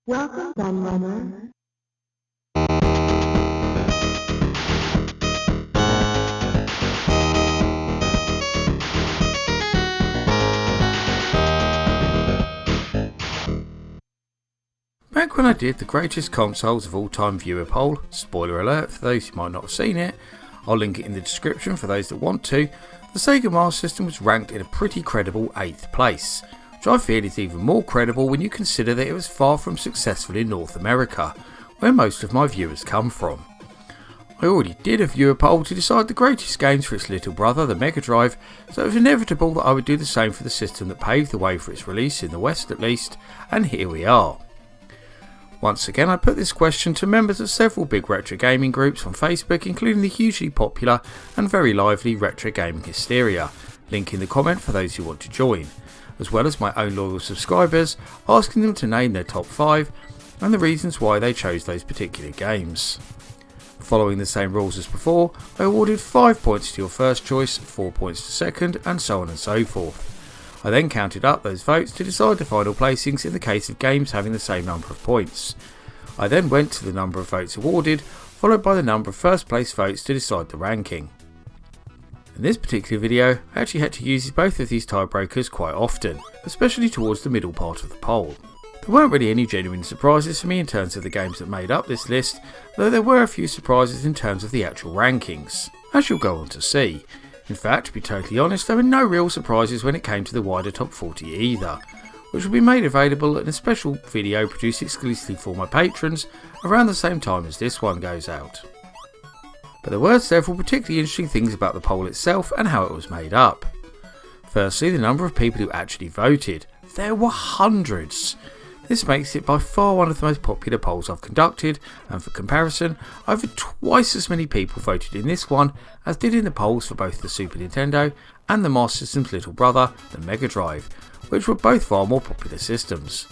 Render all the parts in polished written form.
Welcome, Gunrunner. Back when I did the greatest consoles of all time viewer poll, spoiler alert for those who might not have seen it, I'll link it in the description for those that want to, the Sega Master System was ranked in a pretty credible 8th place, which I feel is even more credible when you consider that it was far from successful in North America, where most of my viewers come from. I already did a viewer poll to decide the greatest games for its little brother, the Mega Drive, so it was inevitable that I would do the same for the system that paved the way for its release in the West at least, and here we are. Once again, I put this question to members of several big retro gaming groups on Facebook, including the hugely popular and very lively Retro Gaming Hysteria, link in the comment for those who want to join, as well as my own loyal subscribers, asking them to name their top 5 and the reasons why they chose those particular games. Following the same rules as before, I awarded 5 points to your first choice, 4 points to second, and so on and so forth. I then counted up those votes to decide the final placings in the case of games having the same number of points. I then went to the number of votes awarded, followed by the number of first place votes to decide the ranking. In this particular video, I actually had to use both of these tiebreakers quite often, especially towards the middle part of the poll. There weren't really any genuine surprises for me in terms of the games that made up this list, though there were a few surprises in terms of the actual rankings, as you'll go on to see. In fact, to be totally honest, there were no real surprises when it came to the wider top 40 either, which will be made available in a special video produced exclusively for my patrons around the same time as this one goes out. But there were several particularly interesting things about the poll itself and how it was made up. Firstly, the number of people who actually voted. There were hundreds! This makes it by far one of the most popular polls I've conducted, and for comparison, over twice as many people voted in this one as did in the polls for both the Super Nintendo and the Master System's little brother, the Mega Drive, which were both far more popular systems.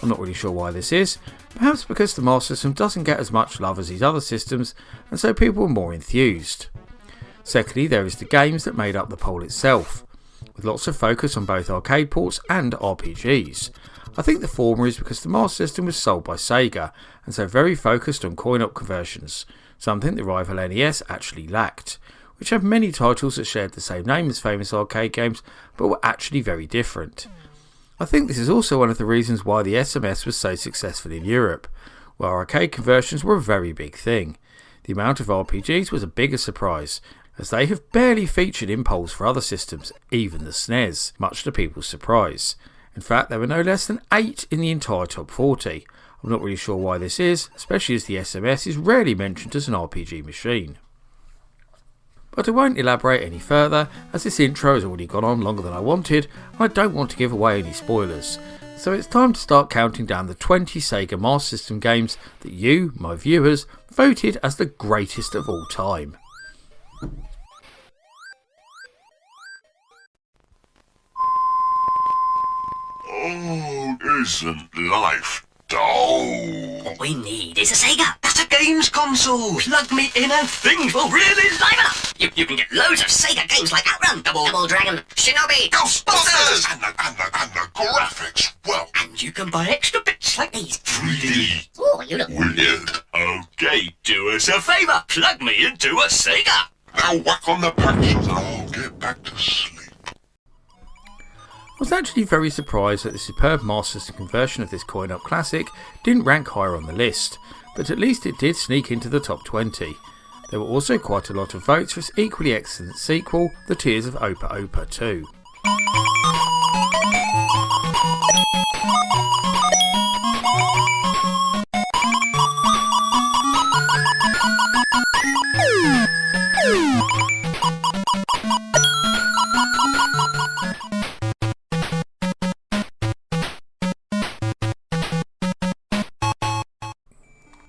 I'm not really sure why this is, perhaps because the Master System doesn't get as much love as these other systems, and so people were more enthused. Secondly, there is the games that made up the poll itself, with lots of focus on both arcade ports and RPGs. I think the former is because the Master System was sold by Sega, and so very focused on coin-op conversions, something the rival NES actually lacked, which had many titles that shared the same name as famous arcade games, but were actually very different. I think this is also one of the reasons why the SMS was so successful in Europe, where arcade conversions were a very big thing. The amount of RPGs was a bigger surprise, as they have barely featured in polls for other systems, even the SNES, much to people's surprise. In fact, there were no less than 8 in the entire top 40. I'm not really sure why this is, especially as the SMS is rarely mentioned as an RPG machine. But I won't elaborate any further, as this intro has already gone on longer than I wanted, and I don't want to give away any spoilers. So it's time to start counting down the 20 Sega Master System games that you, my viewers, voted as the greatest of all time. Oh, isn't life dull? What we need is a Sega Master Games console. Plug me in and things will really liven up. You can get loads of Sega games like Outrun, Double Dragon, Shinobi, Ghostbusters! And the graphics, well, and you can buy extra bits like these. 3D. Oh, you look Weird. Okay, do us a favour. Plug me into a Sega. Now whack on the patches and I'll get back to sleep. I was actually very surprised that the superb Master System conversion of this coin-op classic didn't rank higher on the list, but at least it did sneak into the top 20. There were also quite a lot of votes for its equally excellent sequel, The Tears of Opa Opa 2.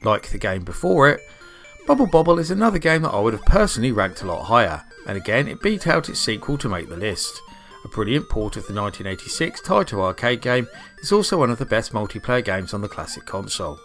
Like the game before it, Bubble Bobble is another game that I would have personally ranked a lot higher, and again it beat out its sequel to make the list. A brilliant port of the 1986 Taito arcade game, is also one of the best multiplayer games on the classic console.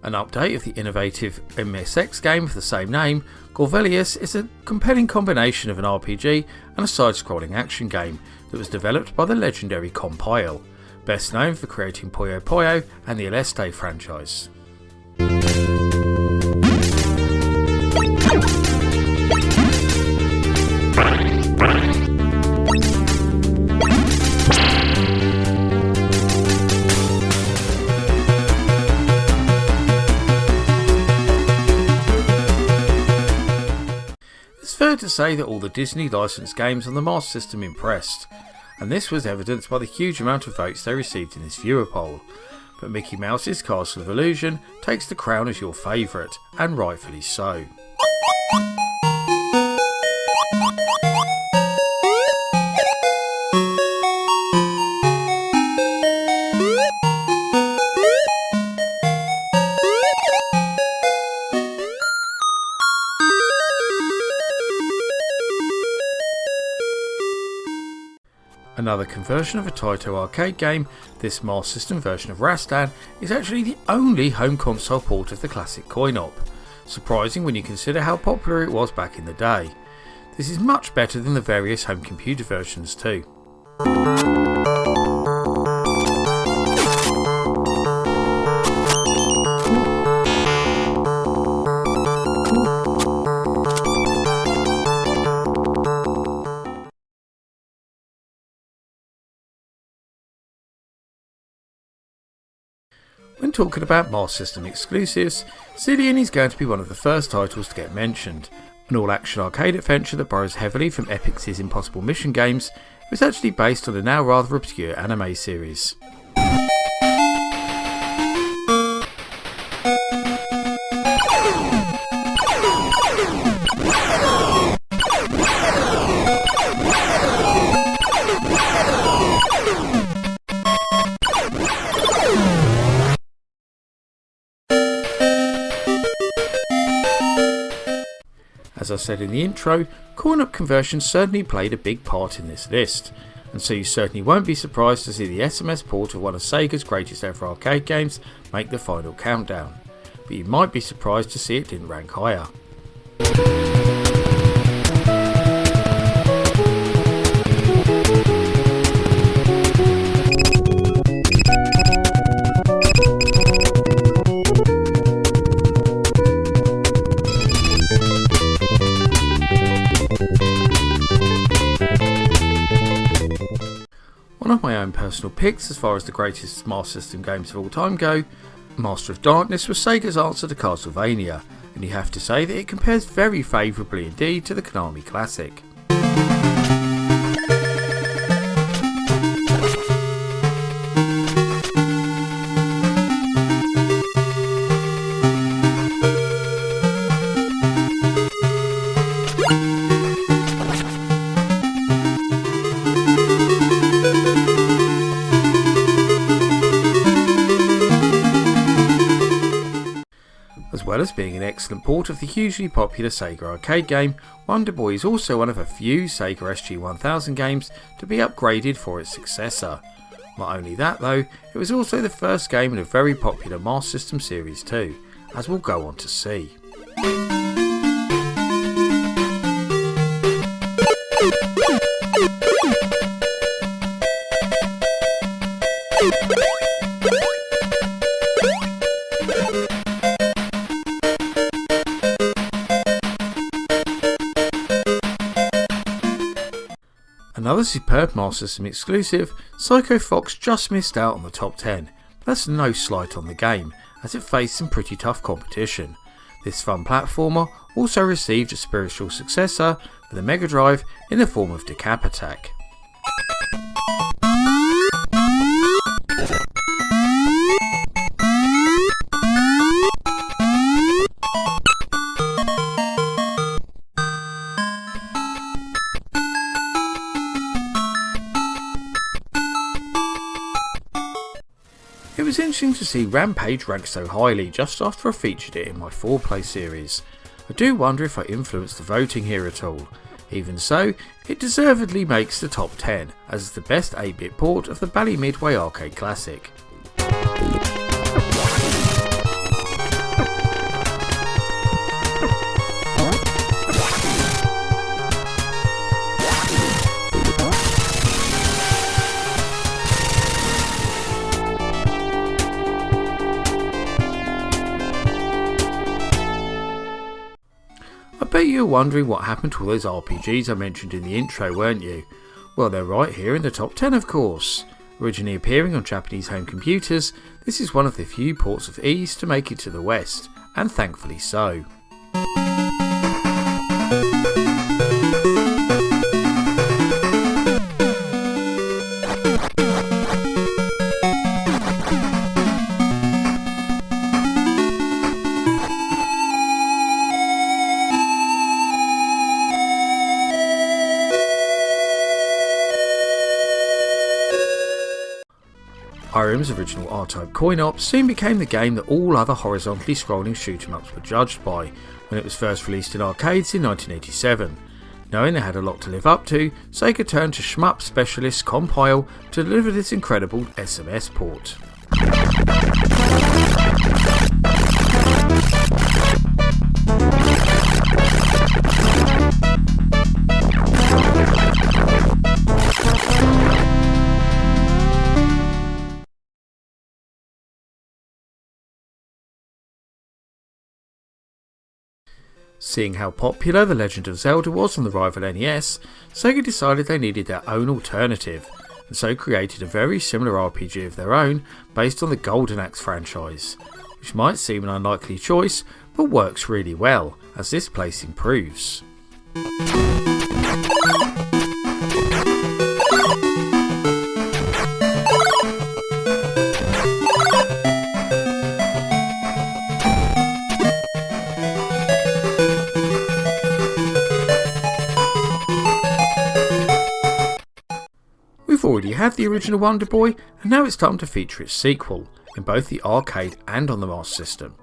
An update of the innovative MSX game of the same name, Gorvelius is a compelling combination of an RPG and a side-scrolling action game that was developed by the legendary Compile, best known for creating Puyo Puyo and the Aleste franchise. It's fair to say that all the Disney licensed games on the Master System impressed, and this was evidenced by the huge amount of votes they received in this viewer poll. But Mickey Mouse's Castle of Illusion takes the crown as your favourite, and rightfully so. Another conversion of a Taito arcade game, this Master System version of Rastan is actually the only home console port of the classic coin-op. Surprising when you consider how popular it was back in the day. This is much better than the various home computer versions too. When talking about Master System exclusives, Zillion is going to be one of the first titles to get mentioned. An all-action arcade adventure that borrows heavily from Epyx's Impossible Mission games, it was actually based on a now rather obscure anime series. As I said in the intro, coin-op conversion certainly played a big part in this list, and so you certainly won't be surprised to see the SMS port of one of Sega's greatest ever arcade games make the final countdown, but you might be surprised to see it didn't rank higher. One of my own personal picks as far as the greatest Master System games of all time go, Master of Darkness was Sega's answer to Castlevania, and you have to say that it compares very favourably indeed to the Konami classic. As well as being an excellent port of the hugely popular Sega arcade game, Wonder Boy is also one of a few Sega SG-1000 games to be upgraded for its successor. Not only that though, it was also the first game in a very popular Master System series too, as we'll go on to see. Another superb Master System exclusive, Psycho Fox just missed out on the top 10, but that's no slight on the game, as it faced some pretty tough competition. This fun platformer also received a spiritual successor for the Mega Drive in the form of Decap Attack. It was interesting to see Rampage rank so highly just after I featured it in my 4-play series. I do wonder if I influenced the voting here at all. Even so, it deservedly makes the top 10 as the best 8-bit port of the Bally Midway arcade classic. bet you were wondering what happened to all those RPGs I mentioned in the intro, weren't you? Well, they're right here in the top 10 of course. Originally appearing on Japanese home computers, this is one of the few ports of ease to make it to the West, and thankfully so. Irem's original R-Type coin-op soon became the game that all other horizontally scrolling shoot-em-ups were judged by when it was first released in arcades in 1987. Knowing they had a lot to live up to, Sega turned to shmup specialist Compile to deliver this incredible SMS port. Seeing how popular The Legend of Zelda was on the rival NES, Sega decided they needed their own alternative, and so created a very similar RPG of their own based on the Golden Axe franchise, which might seem an unlikely choice, but works really well, as this placing proves. We've already had the original Wonder Boy, and now it's time to feature its sequel, in both the arcade and on the Master System.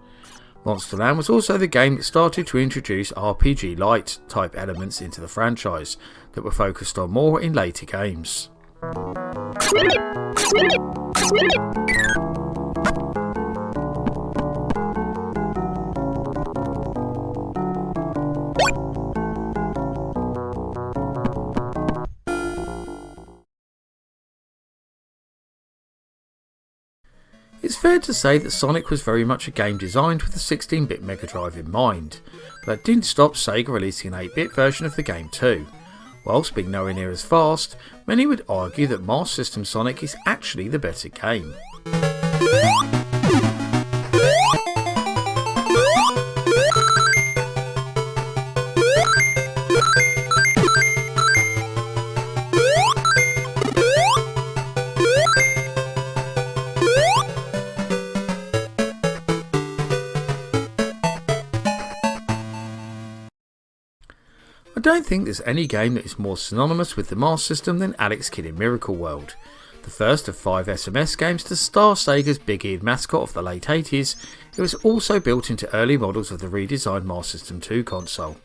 Monster Land was also the game that started to introduce RPG Lite type elements into the franchise, that were focused on more in later games. It's fair to say that Sonic was very much a game designed with the 16-bit Mega Drive in mind, but that didn't stop Sega releasing an 8-bit version of the game too. Whilst being nowhere near as fast, many would argue that Master System Sonic is actually the better game. I don't think there's any game that is more synonymous with the Master System than Alex Kidd in Miracle World, the first of 5 SMS games to star Sega's big-eared mascot of the late 80s. It was also built into early models of the redesigned Master System 2 console.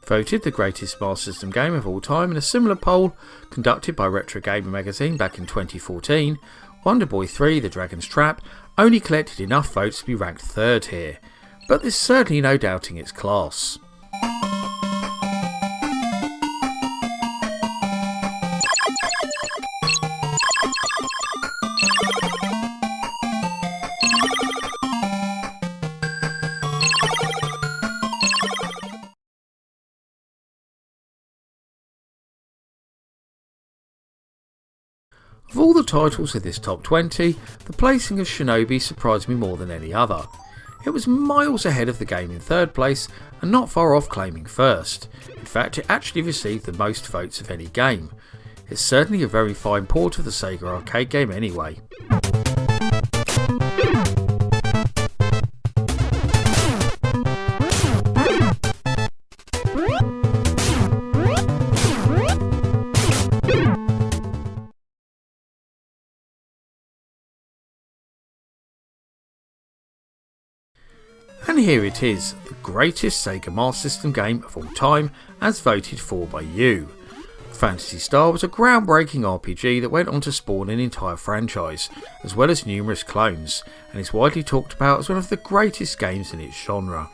Voted the greatest Master System game of all time in a similar poll conducted by Retro Gamer magazine back in 2014, Wonder Boy 3 The Dragon's Trap only collected enough votes to be ranked 3rd here, but there's certainly no doubting its class. Of all the titles in this top 20, the placing of Shinobi surprised me more than any other. It was miles ahead of the game in 3rd place and not far off claiming 1st. In fact, it actually received the most votes of any game. It's certainly a very fine port of the Sega arcade game anyway. And here it is, the greatest Sega Master System game of all time, as voted for by you. Phantasy Star was a groundbreaking RPG that went on to spawn an entire franchise, as well as numerous clones, and is widely talked about as one of the greatest games in its genre.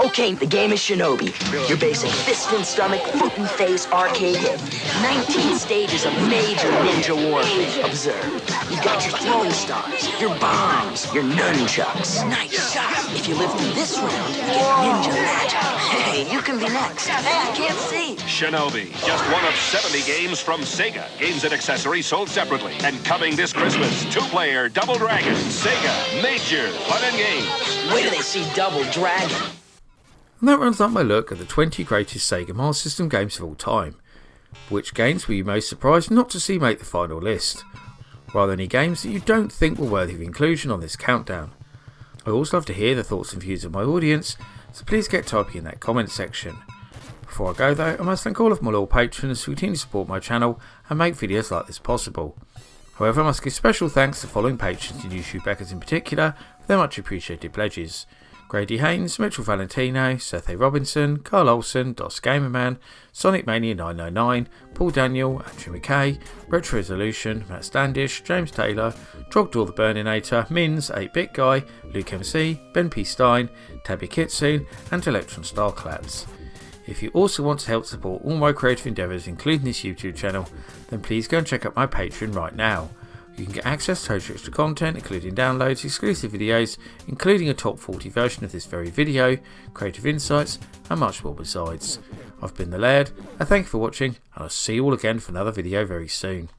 Okay, the game is Shinobi. Your basic fist and stomach, foot and face arcade hit. 19 stages of major ninja warfare. Observe. You've got your throwing stars, your bombs, your nunchucks. Nice shot. If you live through this round, you get ninja magic. Hey, you can be next. Hey, I can't see. Shinobi, just one of 70 games from Sega. Games and accessories sold separately. And coming this Christmas, 2-player Double Dragon. Sega, major fun and games. Wait till they see Double Dragon. And that runs up my look at the 20 greatest Sega Master System games of all time. Which games were you most surprised not to see make the final list? Or are there any games that you don't think were worthy of inclusion on this countdown? I always love to hear the thoughts and views of my audience, so please get typing in that comment section. Before I go though, I must thank all of my loyal patrons who continue to support my channel and make videos like this possible. However, I must give special thanks to the following patrons and YouTube backers in particular for their much appreciated pledges: Grady Haynes, Mitchell Valentino, Seth A. Robinson, Carl Olsen, Dos Gamerman, Sonic Mania 999, Paul Daniel, Andrew McKay, Retro Resolution, Matt Standish, James Taylor, Trogdor the Burninator, Mins, 8-Bit Guy, Luke MC, Ben P. Stein, Tabby Kitsune, and Electron Starclaps. If you also want to help support all my creative endeavours, including this YouTube channel, then please go and check out my Patreon right now. You can get access to extra content, including downloads, exclusive videos, including a top 40 version of this very video, creative insights, and much more besides. I've been the Laird, and thank you for watching, and I'll see you all again for another video very soon.